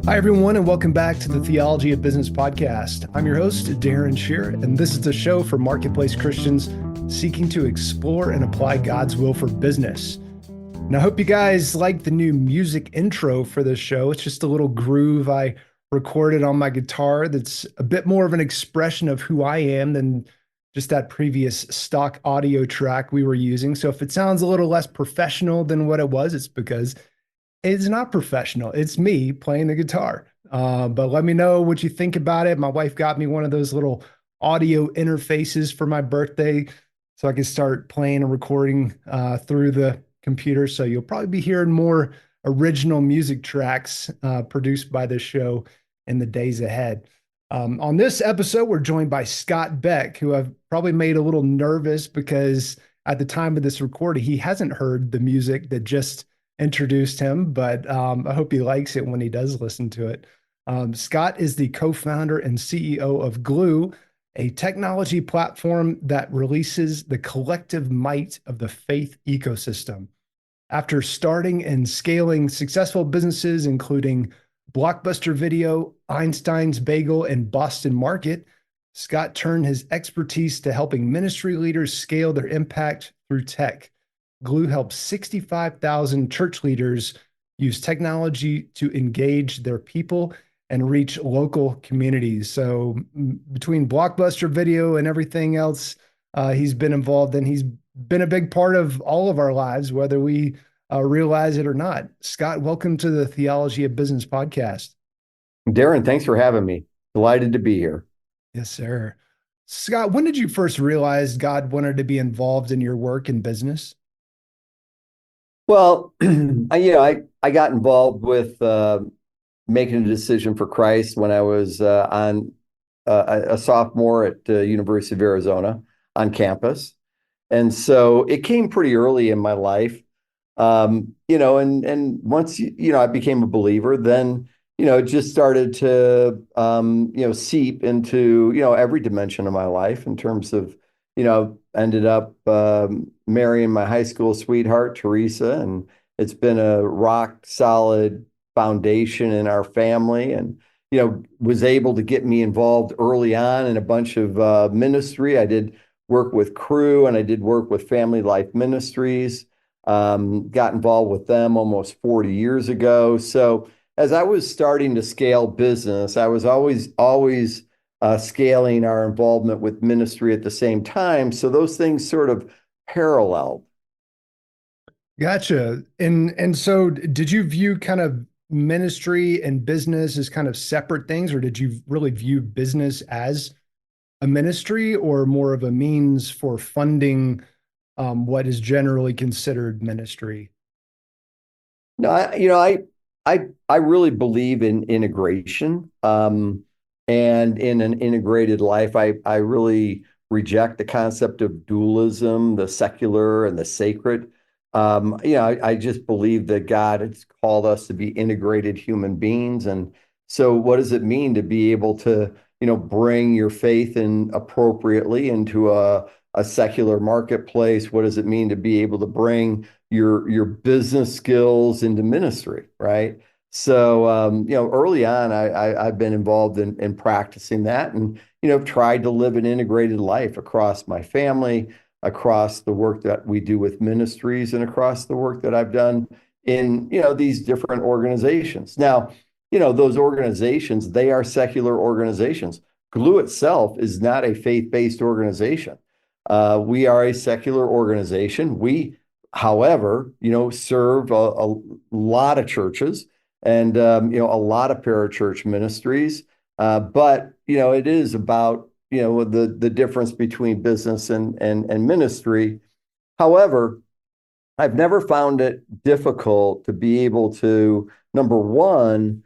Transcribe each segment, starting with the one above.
Hi, everyone, and welcome back to the Theology of Business podcast. I'm your host, Darren Shear, and this is the show for marketplace Christians seeking to explore and apply God's will for business. And I hope you guys like the new music intro for this show. It's just a little groove I recorded on my guitar that's a bit more of an expression of who I am than just that previous stock audio track we were using. So if it sounds a little less professional than what it was, it's because it's not professional. It's me playing the guitar. But let me know what you think about it. My wife got me one of those little audio interfaces for my birthday so I can start playing and recording through the computer. So you'll probably be hearing more original music tracks produced by this show in the days ahead. On this episode, we're joined by Scott Beck, who I've probably made a little nervous because at the time of this recording, he hasn't heard the music that just introduced him, but I hope he likes it when he does listen to it. Scott is the co-founder and CEO of Glue, a technology platform that releases the collective might of the faith ecosystem. After starting and scaling successful businesses, including Blockbuster Video, Einstein's Bagel, and Boston Market, Scott turned his expertise to helping ministry leaders scale their impact through tech. Glue helps 65,000 church leaders use technology to engage their people and reach local communities. So between Blockbuster Video and everything else he's been involved in, he's been a big part of all of our lives, whether we realize it or not. Scott, welcome to the Theology of Business podcast. Darren, thanks for having me. Delighted to be here. Yes, sir. Scott, when did you first realize God wanted to be involved in your work and business? Well, I got involved with making a decision for Christ when I was on a sophomore at the University of Arizona on campus. And so it came pretty early in my life. And once, I became a believer, then, it just started to, seep into, every dimension of my life in terms of, ended up marrying my high school sweetheart, Teresa, and it's been a rock solid foundation in our family, and was able to get me involved early on in a bunch of ministry. I did work with Crew, and I did work with Family Life Ministries. Got involved with them almost 40 years ago. So as I was starting to scale business, I was always scaling our involvement with ministry at the same time. So those things sort of paralleled. Gotcha. And so did you view kind of ministry and business as kind of separate things, or did you really view business as a ministry or more of a means for funding what is generally considered ministry? No, I really believe in integration. And in an integrated life, I really reject the concept of dualism, the secular and the sacred. I just believe that God has called us to be integrated human beings. And so what does it mean to be able to, bring your faith in appropriately into a secular marketplace? What does it mean to be able to bring your business skills into ministry, right? So, early on, I've been involved in practicing that and, tried to live an integrated life across my family, across the work that we do with ministries, and across the work that I've done in, these different organizations. Now, those organizations, they are secular organizations. Glue itself is not a faith-based organization. We are a secular organization. We, however, serve a lot of churches and a lot of parachurch ministries. But it is about the difference between business and ministry. However, I've never found it difficult to be able to, number one,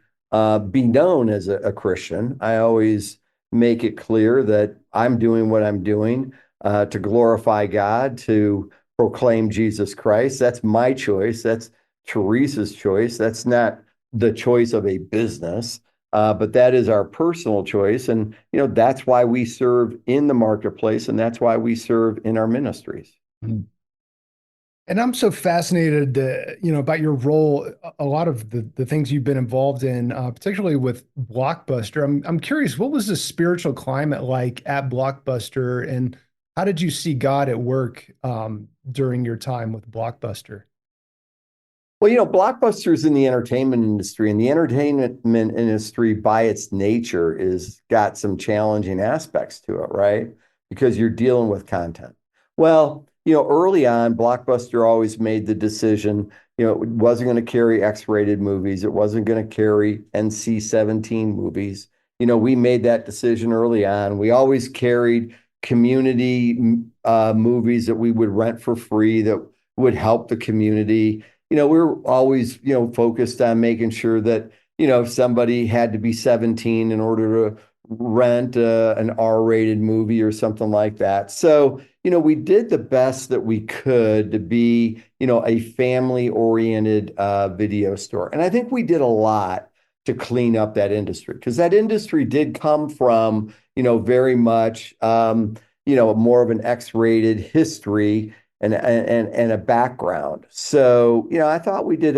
be known as a Christian. I always make it clear that I'm doing what I'm doing to glorify God, to proclaim Jesus Christ. That's my choice. That's Teresa's choice. That's not the choice of a business, but that is our personal choice. And, that's why we serve in the marketplace, and that's why we serve in our ministries. And I'm so fascinated, about your role, a lot of the things you've been involved in, particularly with Blockbuster. I'm curious, what was the spiritual climate like at Blockbuster, and how did you see God at work during your time with Blockbuster? Well, Blockbuster's in the entertainment industry, and the entertainment industry by its nature is got some challenging aspects to it, right? Because you're dealing with content. Well, early on, Blockbuster always made the decision, it wasn't going to carry X-rated movies. It wasn't going to carry NC-17 movies. We made that decision early on. We always carried community movies that we would rent for free that would help the community. We're always, focused on making sure that, if somebody had to be 17 in order to rent an R-rated movie or something like that. So, we did the best that we could to be, a family-oriented video store. And I think we did a lot to clean up that industry because that industry did come from, very much, more of an X-rated history and a background. So, I thought we did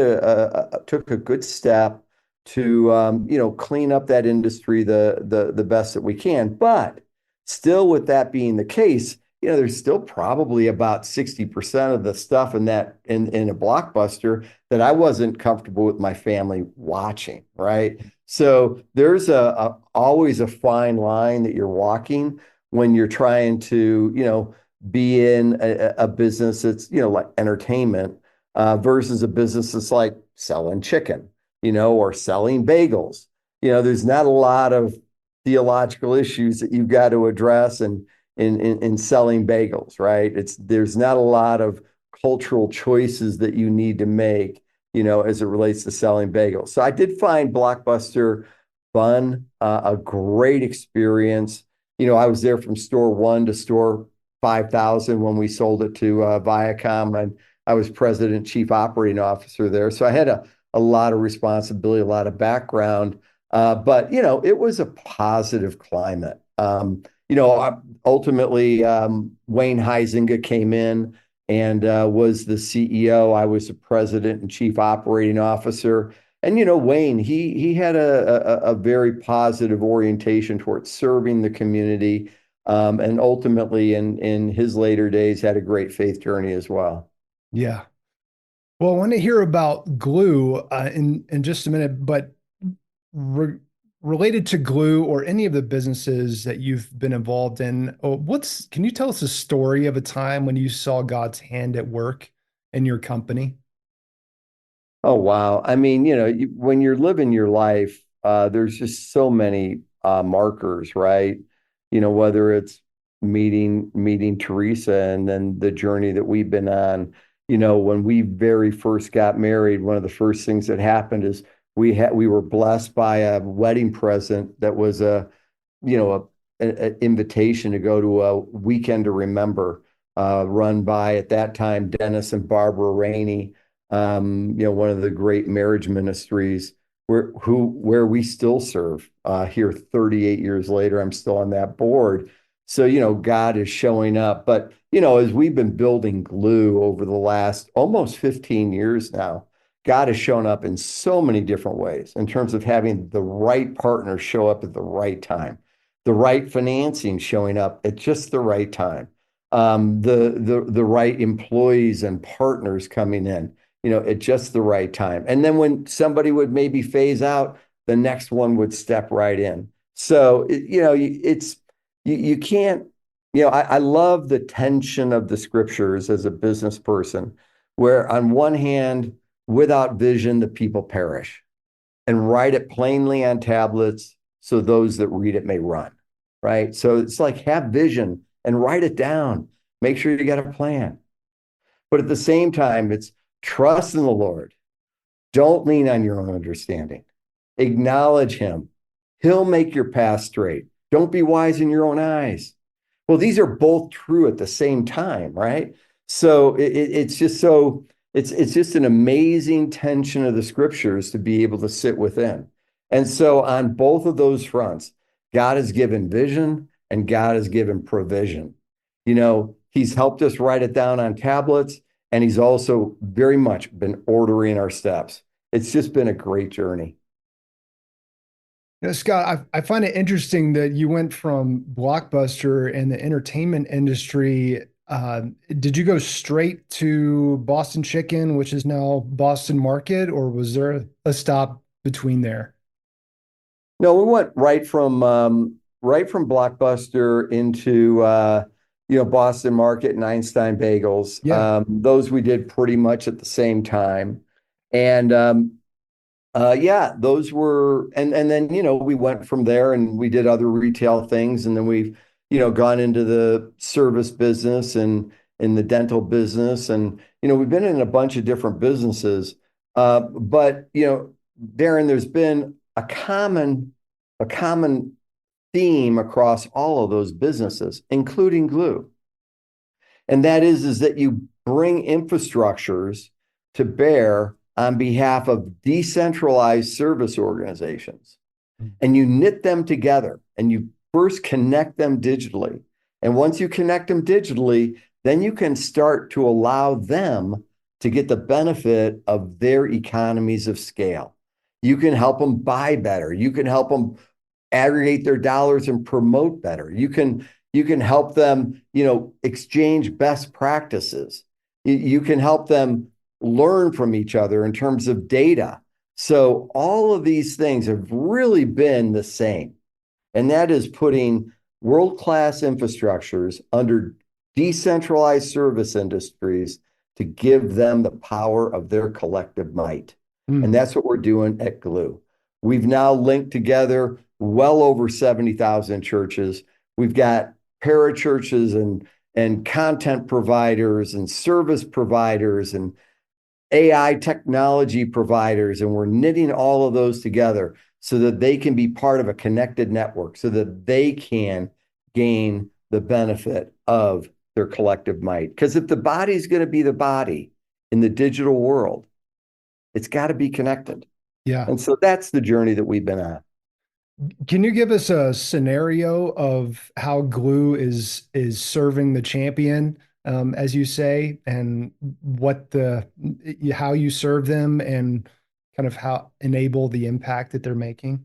took a good step to clean up that industry the best that we can. But still, with that being the case, there's still probably about 60% of the stuff in a Blockbuster that I wasn't comfortable with my family watching, right? So there's always a fine line that you're walking when you're trying to, be in a business that's, like entertainment versus a business that's like selling chicken, or selling bagels. There's not a lot of theological issues that you've got to address in selling bagels, right? There's not a lot of cultural choices that you need to make, as it relates to selling bagels. So I did find Blockbuster fun, a great experience. I was there from store one to store 5,000 when we sold it to Viacom, and I was president chief operating officer there. So I had a lot of responsibility, a lot of background, but it was a positive climate. Ultimately, Wayne Huizenga came in and was the CEO. I was the president and chief operating officer. And Wayne, he had a very positive orientation towards serving the community, and ultimately, in his later days, had a great faith journey as well. Yeah. Well, I want to hear about glue in just a minute, but re related to glue or any of the businesses that you've been involved in, can you tell us a story of a time when you saw God's hand at work in your company? Oh, wow. I mean, when you're living your life, there's just so many markers, right? Whether it's meeting Teresa and then the journey that we've been on. When we very first got married, one of the first things that happened is we were blessed by a wedding present that was an invitation to go to a weekend to remember, run by at that time Dennis and Barbara Rainey, one of the great marriage ministries where we still serve here 38 years later. I'm still on that board. So, God is showing up. But, as we've been building glue over the last almost 15 years now, God has shown up in so many different ways in terms of having the right partner show up at the right time, the right financing showing up at just the right time, the right employees and partners coming in, at just the right time. And then when somebody would maybe phase out, the next one would step right in. So, you can't, I love the tension of the scriptures as a business person, where on one hand, without vision, the people perish, and write it plainly on tablets so those that read it may run, right? So it's like have vision and write it down. Make sure you got a plan. But at the same time, it's trust in the Lord. Don't lean on your own understanding. Acknowledge him. He'll make your path straight. Don't be wise in your own eyes. Well, these are both true at the same time, right? So it's just it's just an amazing tension of the scriptures to be able to sit within. And so on both of those fronts, God has given vision and God has given provision. He's helped us write it down on tablets, and he's also very much been ordering our steps. It's just been a great journey. Scott, I find it interesting that you went from Blockbuster and the entertainment industry. Did you go straight to Boston Chicken, which is now Boston Market, or was there a stop between there? No, we went right from Blockbuster into Boston Market and Einstein Bagels. Yeah. Those we did pretty much at the same time, and yeah, those were, and then we went from there and we did other retail things, and then we've gone into the service business and in the dental business, and we've been in a bunch of different businesses. But Darren, there's been a common theme across all of those businesses, including glue. And that is that you bring infrastructures to bear on behalf of decentralized service organizations. And you knit them together and you first connect them digitally. And once you connect them digitally, then you can start to allow them to get the benefit of their economies of scale. You can help them buy better. You can help them aggregate their dollars and promote better. You can help them, exchange best practices. You can help them learn from each other in terms of data. So all of these things have really been the same. And that is putting world-class infrastructures under decentralized service industries to give them the power of their collective might. And that's what we're doing at Glue. We've now linked together well over 70,000 churches. We've got parachurches and content providers and service providers and AI technology providers, and we're knitting all of those together so that they can be part of a connected network, so that they can gain the benefit of their collective might. Because if the body's going to be the body in the digital world, it's got to be connected. Yeah. And so that's the journey that we've been on. Can you give us a scenario of how glue is serving the champion, as you say, and how you serve them and kind of how enable the impact that they're making?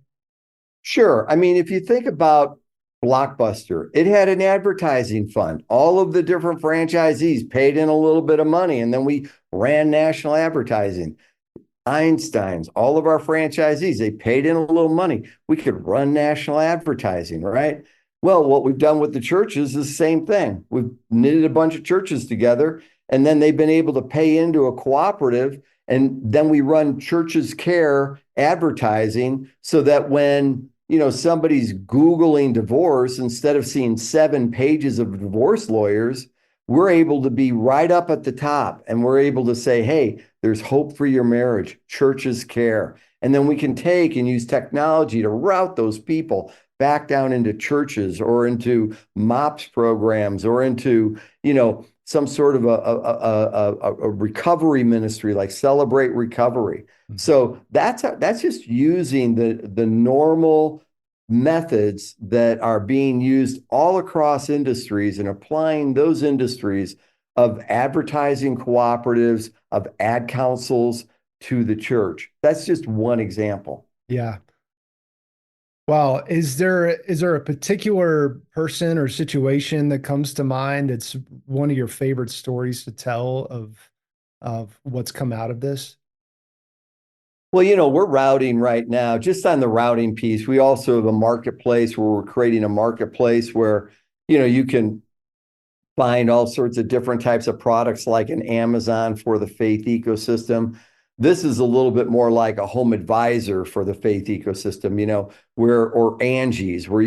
Sure. I mean, if you think about Blockbuster, it had an advertising fund. All of the different franchisees paid in a little bit of money, and then we ran national advertising. Einstein's, all of our franchisees, they paid in a little money. We could run national advertising, right? Well, what we've done with the churches is the same thing. We've knitted a bunch of churches together, and then they've been able to pay into a cooperative, and then we run Churches Care advertising so that when somebody's Googling divorce, instead of seeing 7 pages of divorce lawyers, we're able to be right up at the top, and we're able to say, hey, there's hope for your marriage, Churches Care. And then we can take and use technology to route those people back down into churches or into MOPS programs or into, some sort of a recovery ministry like Celebrate Recovery. So that's just using the normal methods that are being used all across industries and applying those industries of advertising cooperatives, of ad councils to the church. That's just one example. Yeah. Wow. Is there a particular person or situation that comes to mind that's one of your favorite stories to tell of what's come out of this? Well, we're routing right now, just on the routing piece. We also have a marketplace where we're creating a marketplace where, you can find all sorts of different types of products like an Amazon for the faith ecosystem. This is a little bit more like a home advisor for the faith ecosystem, or Angie's, where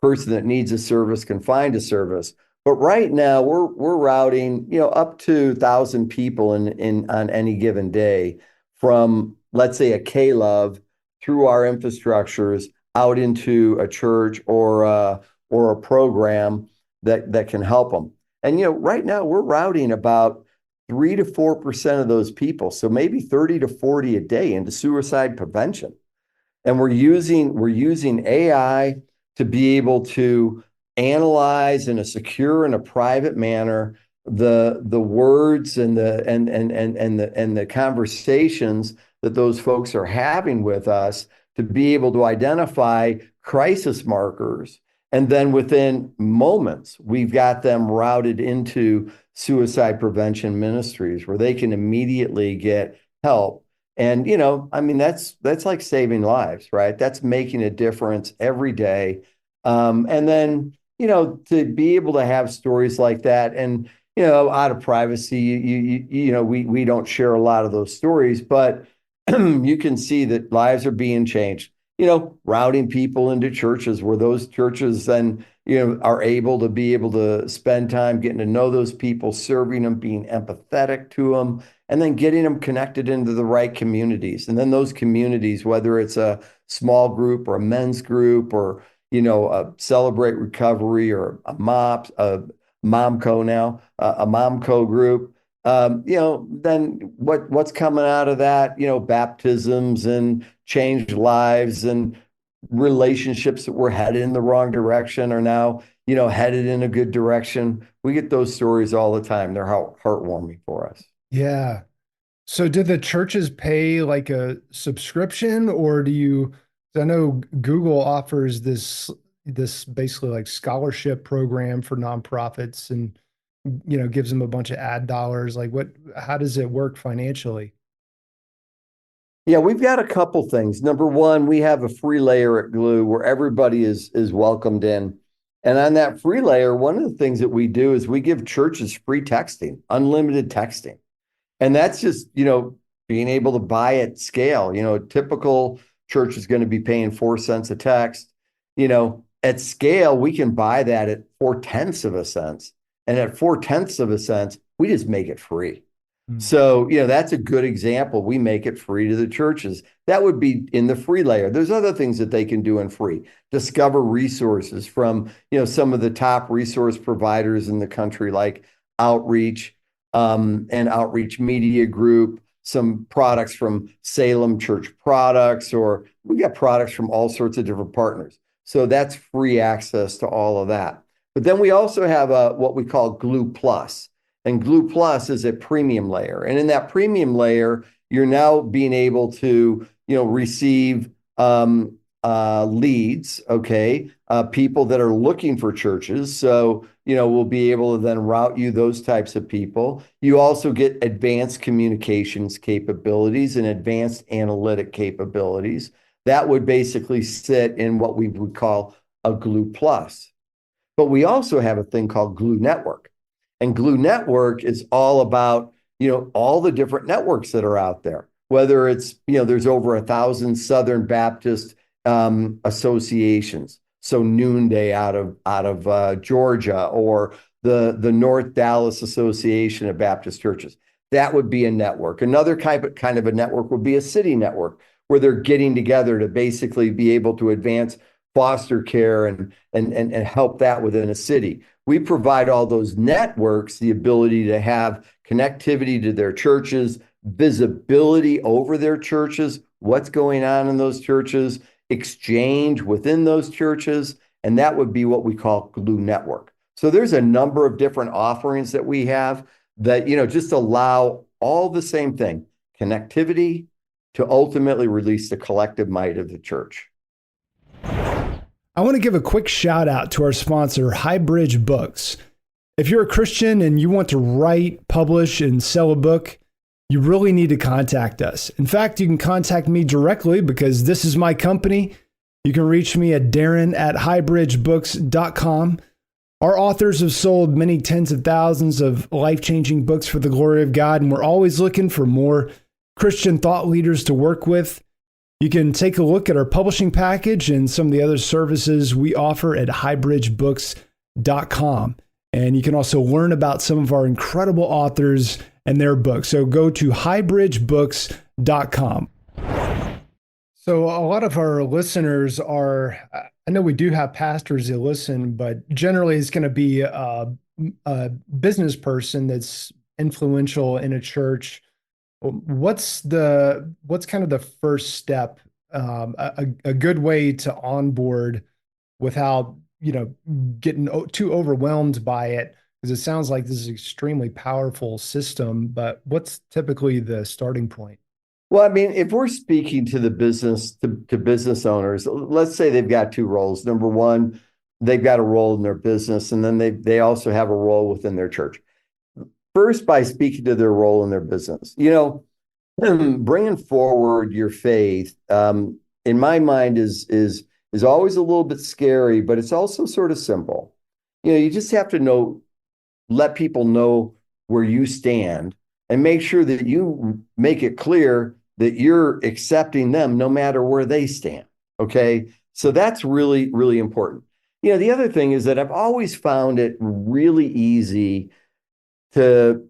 person that needs a service can find a service. But right now we're routing, up to 1,000 people on any given day from, let's say, a K-Love through our infrastructures out into a church or a program that can help them. And right now we're routing about 3 to 4% of those people, so maybe 30 to 40 a day, into suicide prevention. And we're using AI to be able to analyze in a secure and a private manner the words and the conversations that those folks are having with us to be able to identify crisis markers. And then within moments, we've got them routed into suicide prevention ministries where they can immediately get help. And, I mean, that's like saving lives, right? That's making a difference every day. And then, to be able to have stories like that and, out of privacy, we don't share a lot of those stories, but you can see that lives are being changed, routing people into churches where those churches then, are able to spend time getting to know those people, serving them, being empathetic to them, and then getting them connected into the right communities. And then those communities, whether it's a small group or a men's group or, a Celebrate Recovery or a MOMCO now, a MOMCO group, then what's coming out of that, baptisms and changed lives and relationships that were headed in the wrong direction are now, headed in a good direction. We get those stories all the time. They're heartwarming for us. Yeah. So did the churches pay like a subscription, or do you, I know Google offers this basically like scholarship program for nonprofits and gives them a bunch of ad dollars. Like how does it work financially? Yeah, we've got a couple things. Number one, we have a free layer at Glue where everybody is welcomed in. And on that free layer, one of the things that we do is we give churches free texting, unlimited texting. And that's just, being able to buy at scale. A typical church is going to be paying 4 cents a text. At scale, we can buy that at 4/10 of a cent. And at 4/10 of a cent, we just make it free. So, that's a good example. We make it free to the churches. That would be in the free layer. There's other things that they can do in free. Discover resources from, some of the top resource providers in the country, like Outreach and Outreach Media Group, some products from Salem Church Products, or we got products from all sorts of different partners. So that's free access to all of that. But then we also have what we call Glue Plus. And Glue Plus is a premium layer. And in that premium layer, you're now being able to, receive leads, okay, people that are looking for churches. So, we'll be able to then route you those types of people. You also get advanced communications capabilities and advanced analytic capabilities. That would basically sit in what we would call a Glue Plus. But we also have a thing called Glue Network. And Glue Network is all about, all the different networks that are out there, whether it's, there's over 1,000 Southern Baptist associations. So Noonday out of Georgia, or the North Dallas Association of Baptist Churches. That would be a network. Another kind of a network would be a city network, where they're getting together to basically be able to advance foster care and help that within a city. We provide all those networks the ability to have connectivity to their churches, visibility over their churches, what's going on in those churches, exchange within those churches, and that would be what we call Glue Network. So there's a number of different offerings that we have that, just allow all the same thing, connectivity to ultimately release the collective might of the church. I want to give a quick shout out to our sponsor, Highbridge Books. If you're a Christian and you want to write, publish, and sell a book, you really need to contact us. In fact, you can contact me directly because this is my company. You can reach me at darren@highbridgebooks.com. Our authors have sold many tens of thousands of life-changing books for the glory of God, and we're always looking for more Christian thought leaders to work with. You can take a look at our publishing package and some of the other services we offer at highbridgebooks.com. And you can also learn about some of our incredible authors and their books. So go to highbridgebooks.com. So a lot of our listeners are, I know we do have pastors that listen, but generally it's going to be a business person that's influential in a church. What's kind of the first step, a good way to onboard without, getting too overwhelmed by it? Because it sounds like this is an extremely powerful system, but what's typically the starting point? Well, I mean, if we're speaking to the business to business owners, let's say they've got two roles. Number one, they've got a role in their business, and then they also have a role within their church. First, by speaking to their role in their business, bringing forward your faith, in my mind, is always a little bit scary, but it's also sort of simple. You just have to let people know where you stand and make sure that you make it clear that you're accepting them no matter where they stand. Okay. So that's really, really important. The other thing is that I've always found it really easy to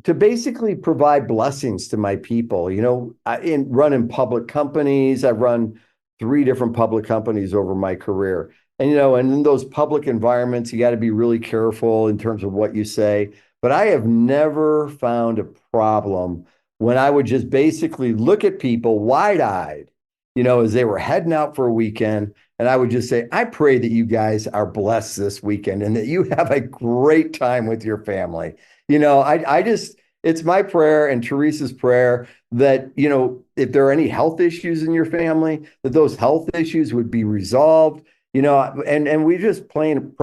basically provide blessings to my people. In running public companies, I've run three different public companies over my career. And in those public environments, you got to be really careful in terms of what you say. But I have never found a problem when I would just basically look at people wide-eyed, as they were heading out for a weekend. And I would just say, I pray that you guys are blessed this weekend and that you have a great time with your family. It's my prayer and Teresa's prayer that, if there are any health issues in your family, that those health issues would be resolved, and we just praying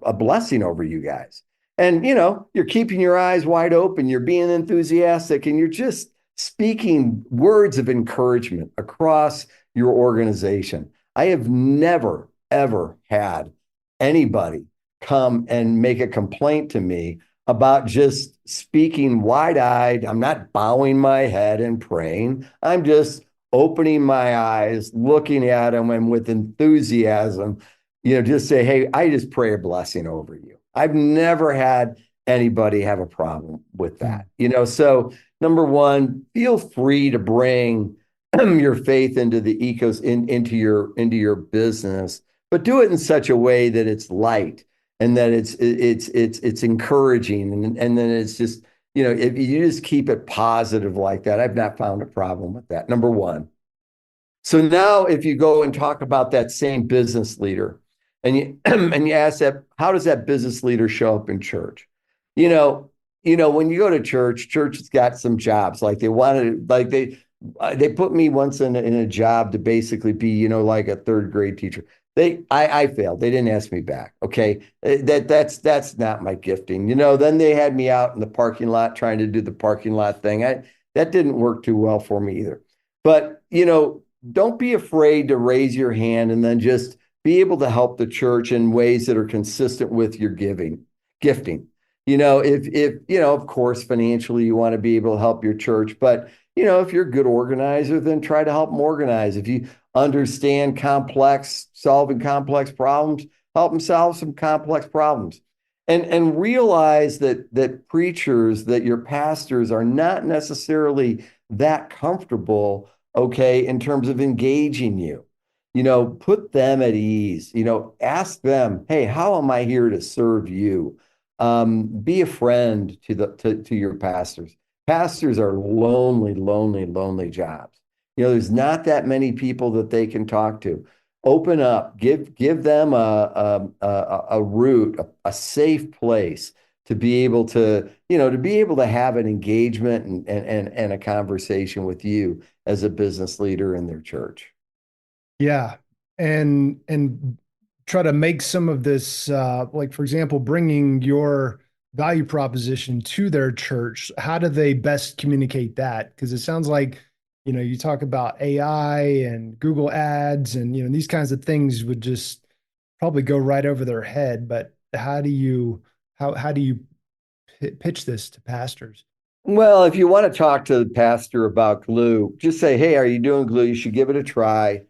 a blessing over you guys. And, you're keeping your eyes wide open, you're being enthusiastic, and you're just speaking words of encouragement across your organization. I have never, ever had anybody come and make a complaint to me about just speaking wide-eyed. I'm not bowing my head and praying. I'm just opening my eyes, looking at them, and with enthusiasm, just say, hey, I just pray a blessing over you. I've never had anybody have a problem with that. So number one, feel free to bring your faith into the into your business, but do it in such a way that it's light and that it's encouraging, and then it's just, if you just keep it positive like that, I've not found a problem with that. Number one. So now if you go and talk about that same business leader and you and you ask that, how does that business leader show up in church? When you go to church has got some jobs. Like they put me once in a job to basically be, like a third grade teacher. I failed. They didn't ask me back. Okay. That's not my gifting. Then they had me out in the parking lot trying to do the parking lot thing. That didn't work too well for me either. But, don't be afraid to raise your hand and then just be able to help the church in ways that are consistent with your gifting. If of course, financially you want to be able to help your church, but if you're a good organizer, then try to help them organize. If you understand solving complex problems, help them solve some complex problems. And realize that preachers, that your pastors are not necessarily that comfortable, okay, in terms of engaging you. Put them at ease. Ask them, hey, how am I here to serve you? Be a friend to your pastors. Pastors are lonely, lonely, lonely jobs. There's not that many people that they can talk to. Open up, give them a route, a safe place to be able to have an engagement and a conversation with you as a business leader in their church. Yeah. And try to make some of this, like, for example, bringing your value proposition to their church. How do they best communicate that? Because it sounds like, you talk about AI and Google ads and, these kinds of things would just probably go right over their head. But how do you pitch this to pastors? Well, if you want to talk to the pastor about glue, just say, hey, are you doing glue? You should give it a try.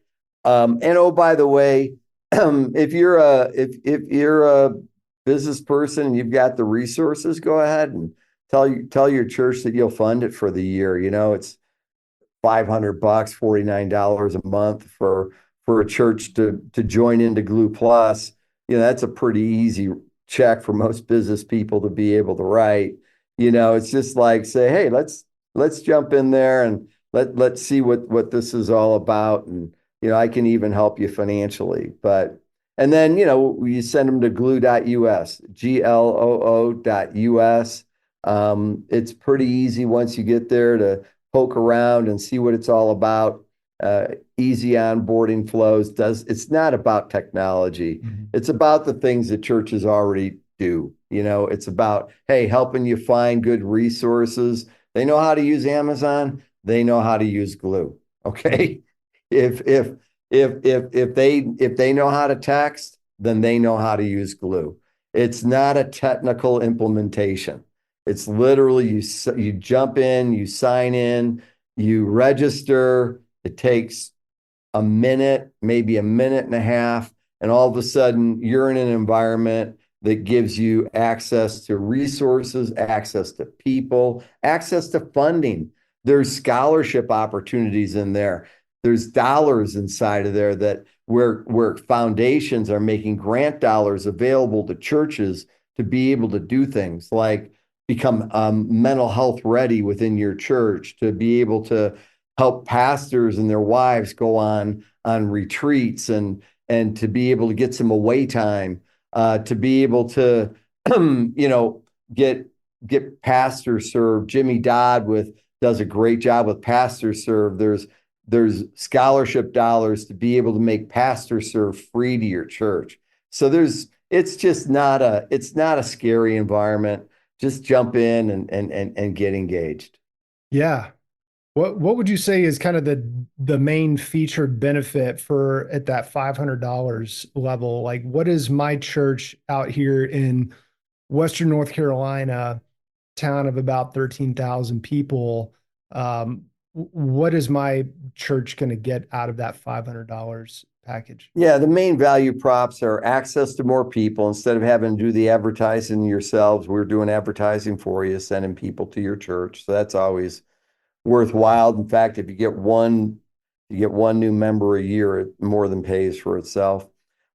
And oh, by the way, if you're a business person and you've got the resources, go ahead and tell your church that you'll fund it for the year. It's $500, $49 a month for a church to join into Glue Plus. That's a pretty easy check for most business people to be able to write. It's just like, say, hey, let's jump in there and let's see what this is all about. And I can even help you financially. But And then, you send them to glue.us, gloo.us. It's pretty easy once you get there to poke around and see what it's all about. Easy onboarding flows. It's not about technology. Mhm. It's about the things that churches already do. It's about, hey, helping you find good resources. They know how to use Amazon. They know how to use Glue. Okay. If if if they know how to text, then they know how to use Glue. It's not a technical implementation. It's literally you jump in, you sign in, you register. It takes a minute, maybe a minute and a half, and all of a sudden you're in an environment that gives you access to resources, access to people, access to funding. There's scholarship opportunities in there. There's dollars inside of there that where foundations are making grant dollars available to churches to be able to do things like become mental health ready within your church, to be able to help pastors and their wives go on retreats and to be able to get some away time, to be able to get pastor serve. Jimmy Dodd with does a great job with pastor serve. There's scholarship dollars to be able to make pastor serve free to your church. So it's just not a scary environment. Just jump in and get engaged. Yeah. What would you say is kind of the main featured benefit for at that $500 level? Like, what is my church out here in Western North Carolina, town of about 13,000 people? What is my church going to get out of that $500 package? Yeah, the main value props are access to more people. Instead of having to do the advertising yourselves, we're doing advertising for you, sending people to your church. So that's always worthwhile. In fact, if you get one new member a year, it more than pays for itself.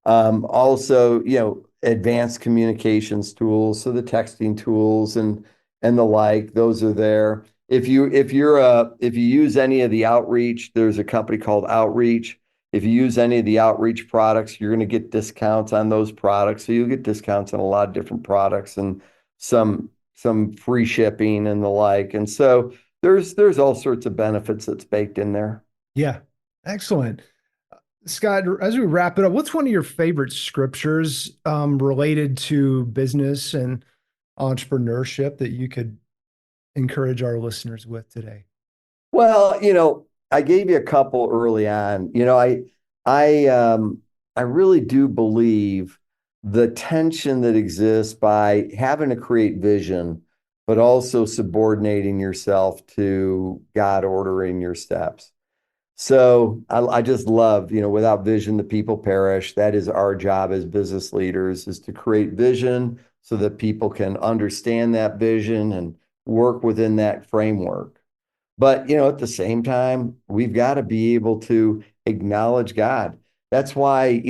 Also, advanced communications tools, so the texting tools and the like, those are there. If you use any of the outreach, there's a company called Outreach. If you use any of the outreach products, you're going to get discounts on those products. So you'll get discounts on a lot of different products and some free shipping and the like. And so there's all sorts of benefits that's baked in there. Yeah, excellent. Scott, as we wrap it up, what's one of your favorite scriptures related to business and entrepreneurship that you could encourage our listeners with today? Well, I gave you a couple early on. I really do believe the tension that exists by having to create vision, but also subordinating yourself to God ordering your steps. So I just love, without vision, the people perish. That is our job as business leaders, is to create vision so that people can understand that vision and work within that framework. But, at the same time, we've got to be able to acknowledge God. That's why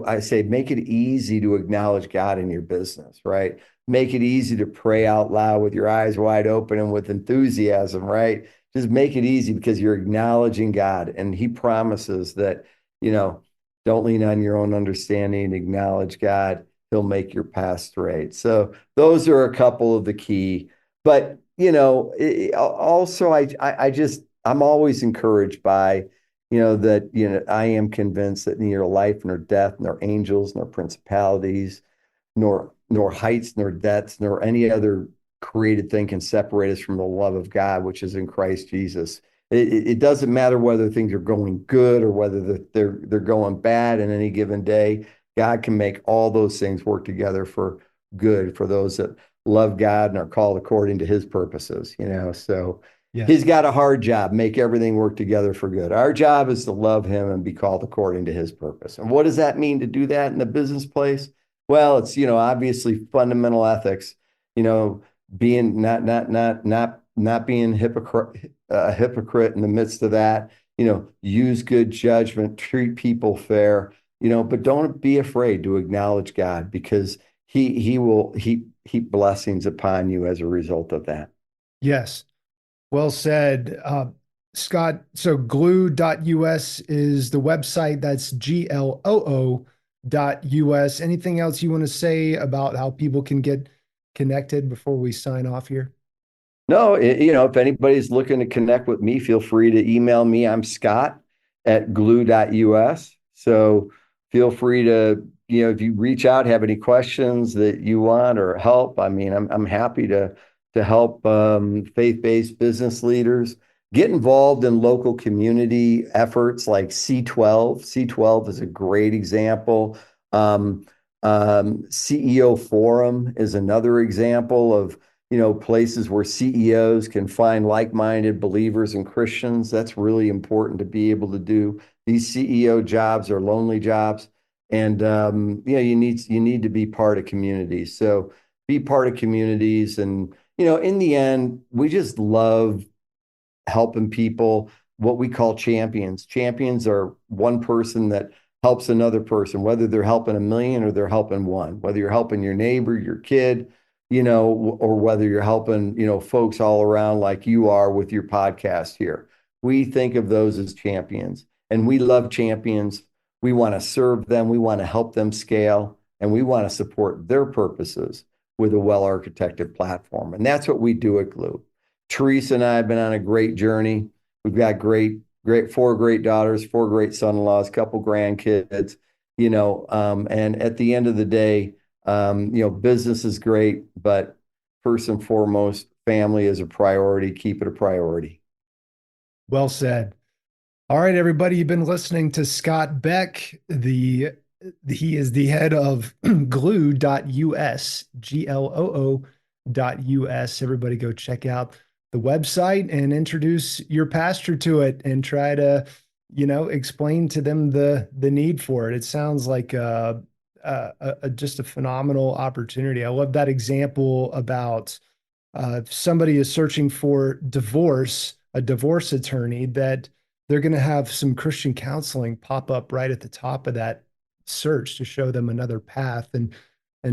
I say make it easy to acknowledge God in your business, right? Make it easy to pray out loud with your eyes wide open and with enthusiasm, right? Just make it easy because you're acknowledging God, and He promises that, you know, don't lean on your own understanding, acknowledge God. He'll make your path straight. So those are a couple of the key. But also I'm always encouraged by, that I am convinced that neither life nor death nor angels nor principalities nor heights nor depths nor any other created thing can separate us from the love of God, which is in Christ Jesus. It doesn't matter whether things are going good or whether they're going bad in any given day. God can make all those things work together for good for those that love God and are called according to His purposes. So He's Yes. got a hard job, make everything work together for good. Our job is to love Him and be called according to His purpose. And what does that mean to do that in the business place? Well, it's obviously fundamental ethics. You know, being not being hypocrite in the midst of that. Use good judgment, treat people fair. But don't be afraid to acknowledge God because He will heap blessings upon you as a result of that. Yes. Well said. Scott, so glue.us is the website. That's gloo glue.us. Anything else you want to say about how people can get connected before we sign off here? No, if anybody's looking to connect with me, feel free to email me. I'm Scott@glue.us. So feel free to, if you reach out, have any questions that you want or help. I mean, I'm happy to help faith-based business leaders get involved in local community efforts like C12. C12 is a great example. CEO Forum is another example of places where CEOs can find like-minded believers and Christians. That's really important to be able to do. These CEO jobs are lonely jobs, and you need to be part of communities. So be part of communities, and in the end, we just love helping people. What we call champions. Champions are one person that helps another person, whether they're helping a million or they're helping one. Whether you're helping your neighbor, your kid, or whether you're helping, folks all around like you are with your podcast here. We think of those as champions, and we love champions. We want to serve them. We want to help them scale, and we want to support their purposes with a well-architected platform. And that's what we do at Glue. Teresa and I have been on a great journey. We've got four great daughters, four great son-in-laws, couple grandkids, and at the end of the day, business is great, but first and foremost, family is a priority. Keep it a priority. Well said. All right, everybody, you've been listening to Scott Beck. He is the head of glue.us, gloo.us. Everybody go check out the website and introduce your pastor to it and try to, explain to them the need for it. It sounds like just a phenomenal opportunity. I love that example about if somebody is searching for divorce, a divorce attorney, that they're going to have some Christian counseling pop up right at the top of that search to show them another path. And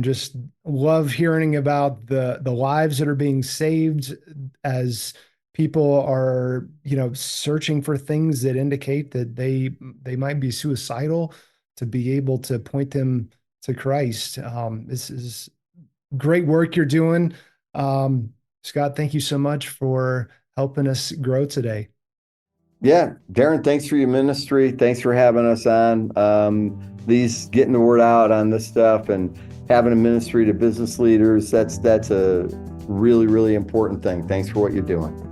just love hearing about the lives that are being saved as people are, searching for things that indicate that they might be suicidal, to be able to point them to Christ. This is great work you're doing. Scott, thank you so much for helping us grow today. Yeah, Darren, thanks for your ministry. Thanks for having us on. These getting the word out on this stuff and having a ministry to business leaders, that's a really, really important thing. Thanks for what you're doing.